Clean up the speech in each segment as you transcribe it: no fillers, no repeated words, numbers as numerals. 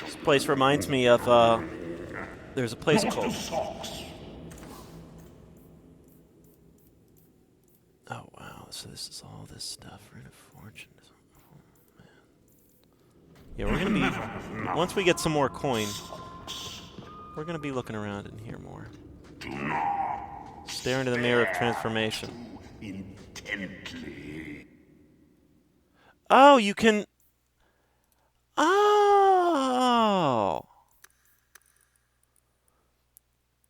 This place reminds me of, there's a place called... Oh, wow. So this is all this stuff. Rid of fortune. Oh, man. Yeah, we're going to be... Once we get some more coin, we're going to be looking around in here more. Stare into the mirror of transformation. Intently. Oh, you can... Oh!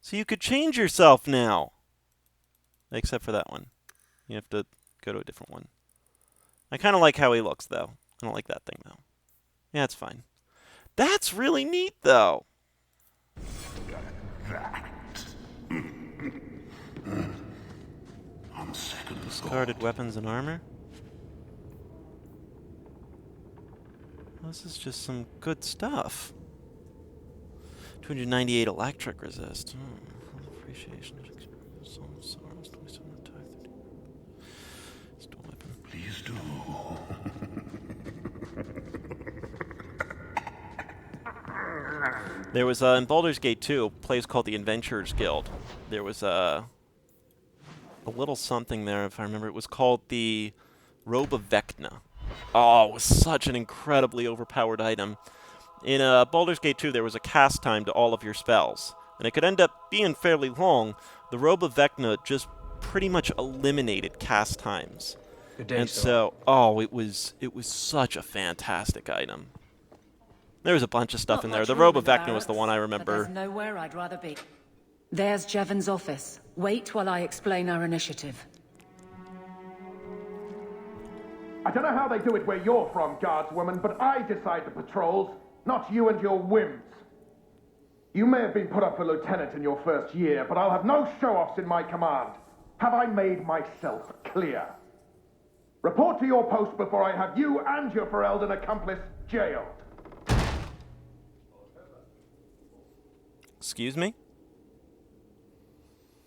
So you could change yourself now. Except for that one. You have to go to a different one. I kind of like how he looks, though. I don't like that thing, though. Yeah, it's fine. That's really neat, though. That. On second Discarded thought. weapons and armor. This is just some good stuff. 298 electric resist. Appreciation. Please do. There was, in Baldur's Gate 2, a place called the Adventurers Guild. There was a little something there, if I remember. It was called the Robe of Vecna. Oh, it was such an incredibly overpowered item. In Baldur's Gate 2, there was a cast time to all of your spells, and it could end up being fairly long. The Robe of Vecna just pretty much eliminated cast times. Good day, And sir. so, oh, it was such a fantastic item. There was a bunch of stuff in there. The Robe of Vecna was the one I remember. There's nowhere I'd rather be. There's Jevon's office. Wait while I explain our initiative. I don't know how they do it where you're from, guardswoman, but I decide the patrols, not you and your whims. You may have been put up for lieutenant in your first year, but I'll have no show-offs in my command. Have I made myself clear? Report to your post before I have you and your Ferelden accomplice jailed. Excuse me?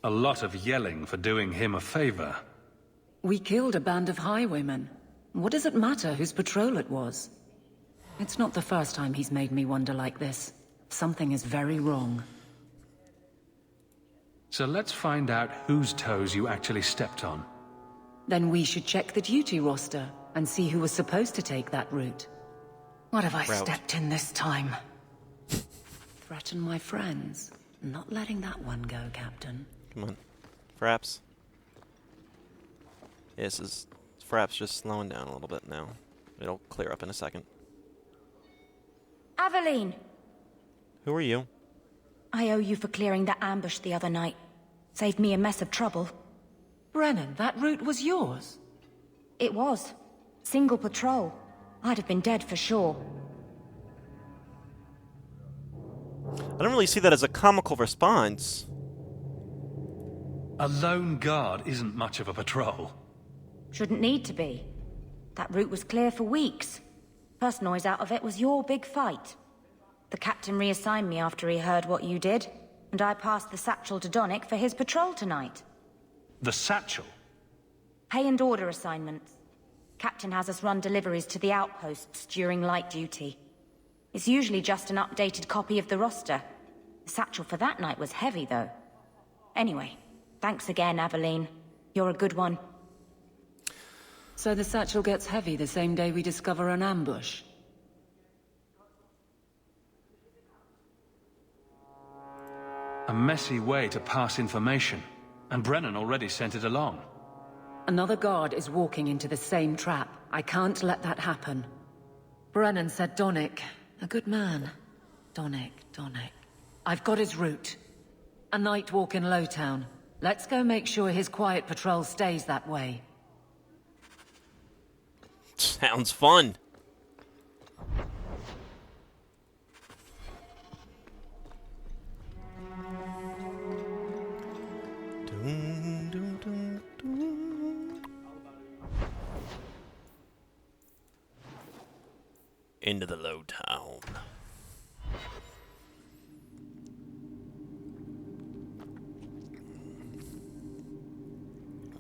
A lot of yelling for doing him a favor. We killed a band of highwaymen. What does it matter whose patrol it was? It's not the first time he's made me wonder like this. Something is very wrong. So let's find out whose toes you actually stepped on. Then we should check the duty roster and see who was supposed to take that route. What have I stepped in this time? Threaten my friends. Not letting that one go, Captain. Come on. Fraps. This is... Fraps just slowing down a little bit now. It'll clear up in a second. Aveline! Who are you? I owe you for clearing that ambush the other night. Saved me a mess of trouble. Brennan, that route was yours? It was. Single patrol. I'd have been dead for sure. I don't really see that as a comical response. A lone guard isn't much of a patrol. Shouldn't need to be. That route was clear for weeks. First noise out of it was your big fight. The captain reassigned me after he heard what you did, and I passed the satchel to Donnick for his patrol tonight. The satchel? Pay and order assignments. Captain has us run deliveries to the outposts during light duty. It's usually just an updated copy of the roster. The satchel for that night was heavy, though. Anyway, thanks again, Aveline. You're a good one. So the satchel gets heavy the same day we discover an ambush? A messy way to pass information, and Brennan already sent it along. Another guard is walking into the same trap. I can't let that happen. Brennan said Donnick. A good man. Donnick. I've got his route. A night walk in Lowtown. Let's go make sure his quiet patrol stays that way. Sounds fun. Dun, dun, dun, dun. Into the low town.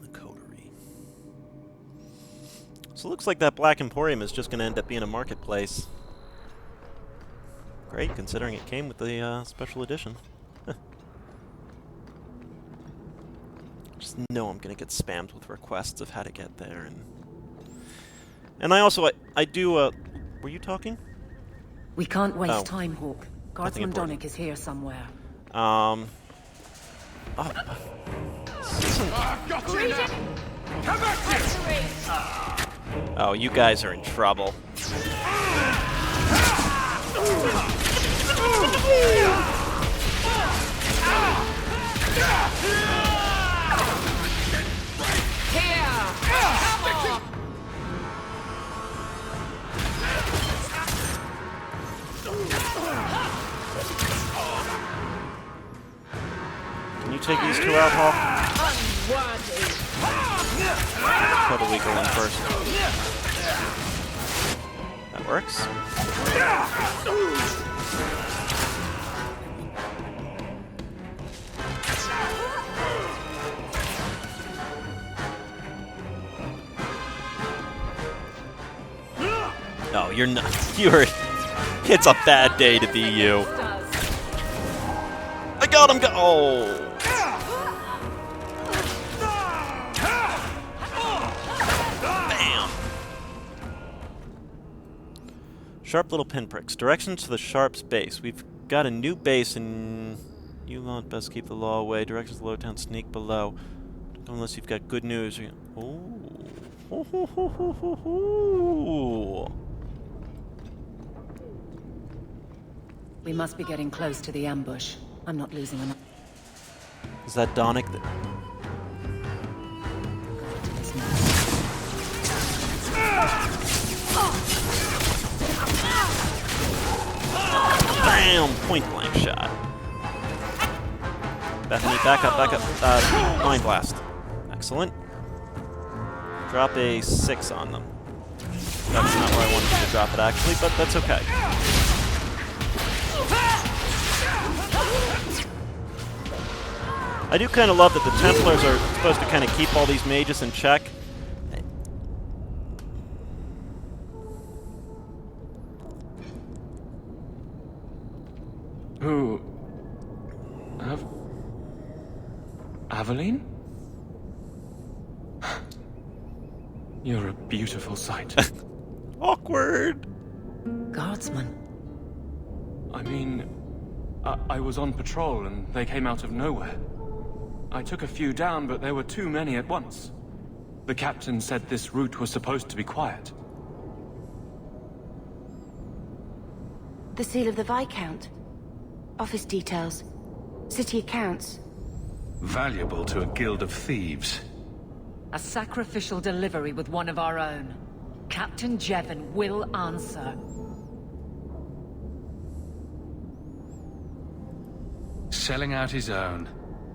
The coterie. So it looks like that Black Emporium is just going to end up being a marketplace. Great, considering it came with the special edition. Just know I'm gonna get spammed with requests of how to get there, and I also I do. Were you talking? We can't waste time, Hawke. Guardsman important. Donick is here somewhere. Oh, oh, you guys are in trouble. Can you take these two out, Hawke? Probably go in first. That works. No, you're not. You're. It's a bad day to be you. I got him. Oh. Bam. Sharp little pinpricks. Directions to the Sharp's base. We've got a new base, and you lot best keep the law away. Directions to the Lowtown sneak below. Unless you've got good news. Oh. We must be getting close to the ambush. I'm not losing enough. Is that Donick? Bam! Point blank shot. Bethany, back up, back up. Mind blast. Excellent. Drop a 6 on them. That's not where I wanted you to drop it, actually, but that's okay. I do kind of love that the Templars are supposed to kind of keep all these mages in check. Who? Aveline? You're a beautiful sight. Awkward. Guardsman. I mean, I was on patrol and they came out of nowhere. I took a few down, but there were too many at once. The captain said this route was supposed to be quiet. The seal of the Viscount. Office details. City accounts. Valuable to a guild of thieves. A sacrificial delivery with one of our own. Captain Jevon will answer. Selling out his own.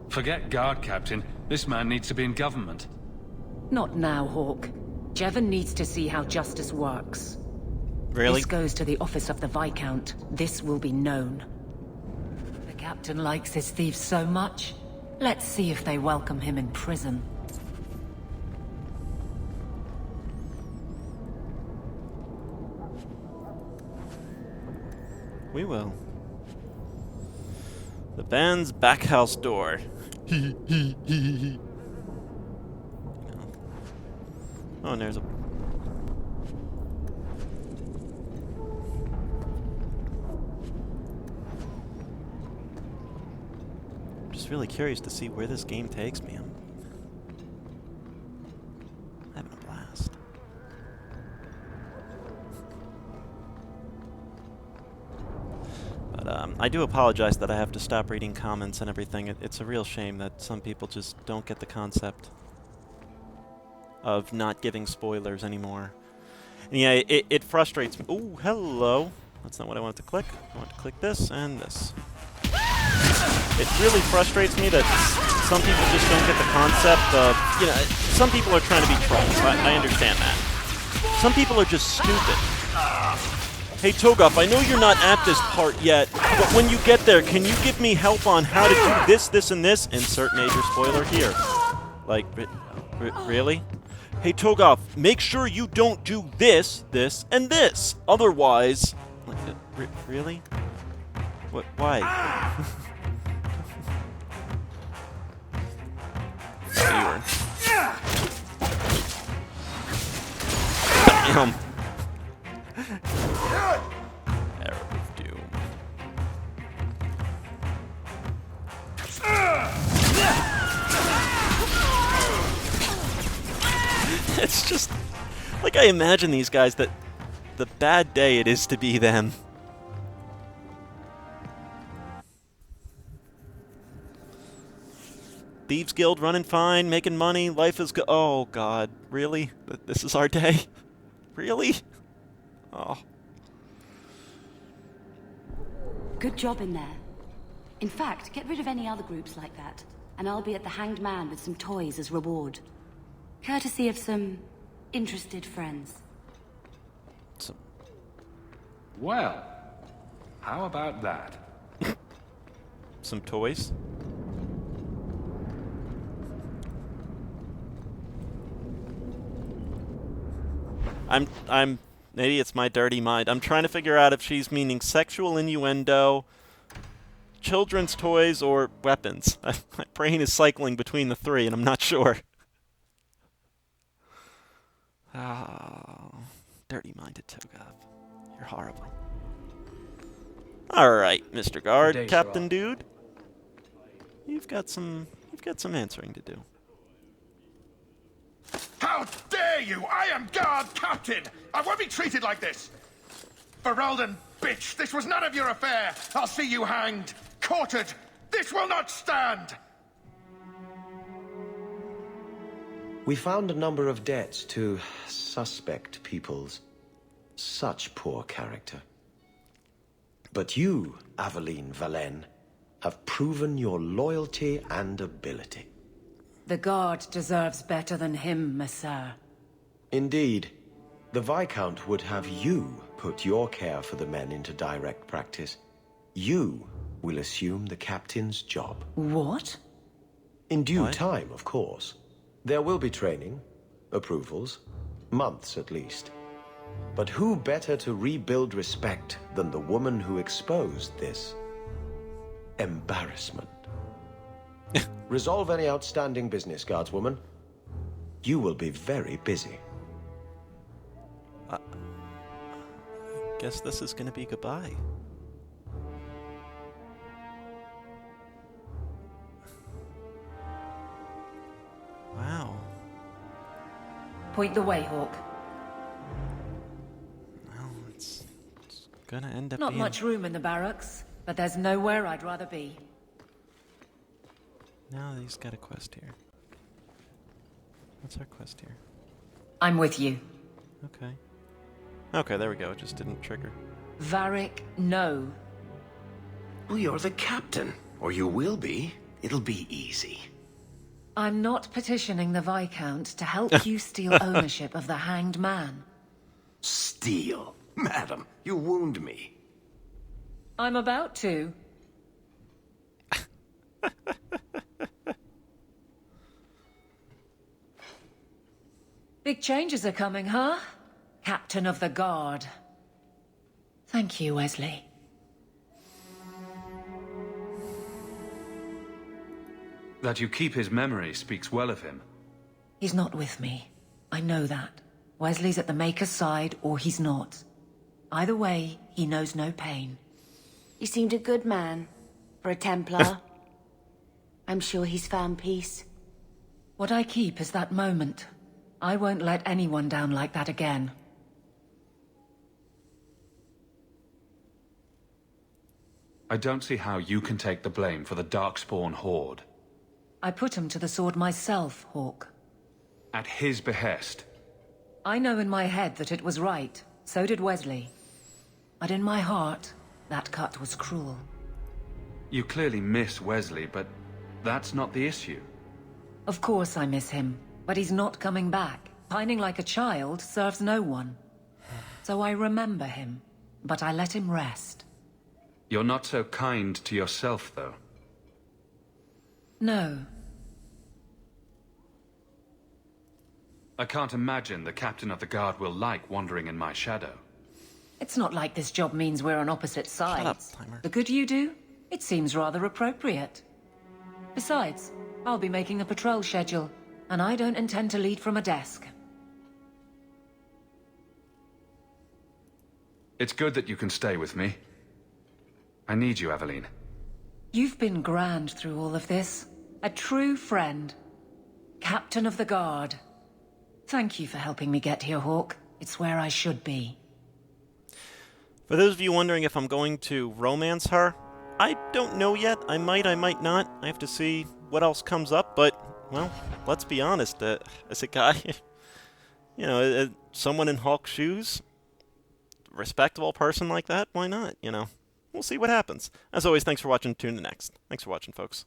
Forget guard captain. This man needs to be in government. Not now, Hawke. Jevon needs to see how justice works. Really? This goes to the office of the Viscount. This will be known. The captain likes his thieves so much. Let's see if they welcome him in prison. We will. The band's back house door. Oh, and there's a... I'm just really curious to see where this game takes me. I'm having a blast. But I do apologize that I have to stop reading comments and everything. It's a real shame that some people just don't get the concept of not giving spoilers anymore. And yeah, it frustrates me. Ooh, hello. That's not what I wanted to click. I want to click this and this. It really frustrates me that some people just don't get the concept of, you know, some people are trying to be trolls. I understand that. Some people are just stupid. Hey, Toegoff, I know you're not at this part yet, but when you get there, can you give me help on how to do this, this, and this? Insert major spoiler here. Like, really? Hey, Toegoff, make sure you don't do this, this, and this. Otherwise... Really? What? Why? Damn. Arrow of Doom. It's just like I imagine these guys that the bad day it is to be them. Thieves Guild running fine, making money, life is good. Oh God, really? This is our day? Really? Oh. Good job in there. In fact, get rid of any other groups like that, and I'll be at the Hanged Man with some toys as reward. Courtesy of some interested friends. Well, how about that? Some toys? I'm maybe it's my dirty mind. I'm trying to figure out if she's meaning sexual innuendo, children's toys, or weapons. My brain is cycling between the three, and I'm not sure. Oh, dirty-minded Toegoff. You're horrible. All right, Mr. Guard, Captain Dude. You've got some answering to do. How dare you! I am guard captain! I won't be treated like this! Ferelden, bitch, this was none of your affair! I'll see you hanged, quartered! This will not stand! We found a number of debts to suspect peoples. Such poor character. But you, Aveline Valenne, have proven your loyalty and ability. The guard deserves better than him, Messire. Indeed. The Viscount would have you put your care for the men into direct practice. You will assume the captain's job. What? In due time, of course. There will be training, approvals, months at least. But who better to rebuild respect than the woman who exposed this embarrassment? Resolve any outstanding business, guardswoman. You will be very busy. Guess this is gonna be goodbye. Wow. Point the way, Hawke. Well, it's gonna end up Not being... much room in the barracks, but there's nowhere I'd rather be. Now he's got a quest here. What's our quest here? I'm with you. Okay. Okay, there we go. It just didn't trigger. Varric, no. Well, you're the captain. Or you will be. It'll be easy. I'm not petitioning the Viscount to help you steal ownership of the Hanged Man. Steal? Madam, you wound me. I'm about to. Big changes are coming, huh? Captain of the Guard. Thank you, Wesley. That you keep his memory speaks well of him. He's not with me. I know that. Wesley's at the Maker's side, or he's not. Either way, he knows no pain. He seemed a good man. For a Templar. I'm sure he's found peace. What I keep is that moment. I won't let anyone down like that again. I don't see how you can take the blame for the Darkspawn Horde. I put him to the sword myself, Hawke. At his behest. I know in my head that it was right. So did Wesley. But in my heart, that cut was cruel. You clearly miss Wesley, but that's not the issue. Of course I miss him, but he's not coming back. Pining like a child serves no one. So I remember him, but I let him rest. You're not so kind to yourself, though. No. I can't imagine the captain of the guard will like wandering in my shadow. It's not like this job means we're on opposite sides. Shut up, Timer. The good you do, it seems rather appropriate. Besides, I'll be making a patrol schedule, and I don't intend to lead from a desk. It's good that you can stay with me. I need you, Aveline. You've been grand through all of this. A true friend. Captain of the Guard. Thank you for helping me get here, Hawke. It's where I should be. For those of you wondering if I'm going to romance her, I don't know yet. I might not. I have to see what else comes up, but, well, let's be honest. As a guy, you know, someone in Hawke's shoes, respectable person like that, why not, you know? We'll see what happens. As always, thanks for watching. Tune in next. Thanks for watching, folks.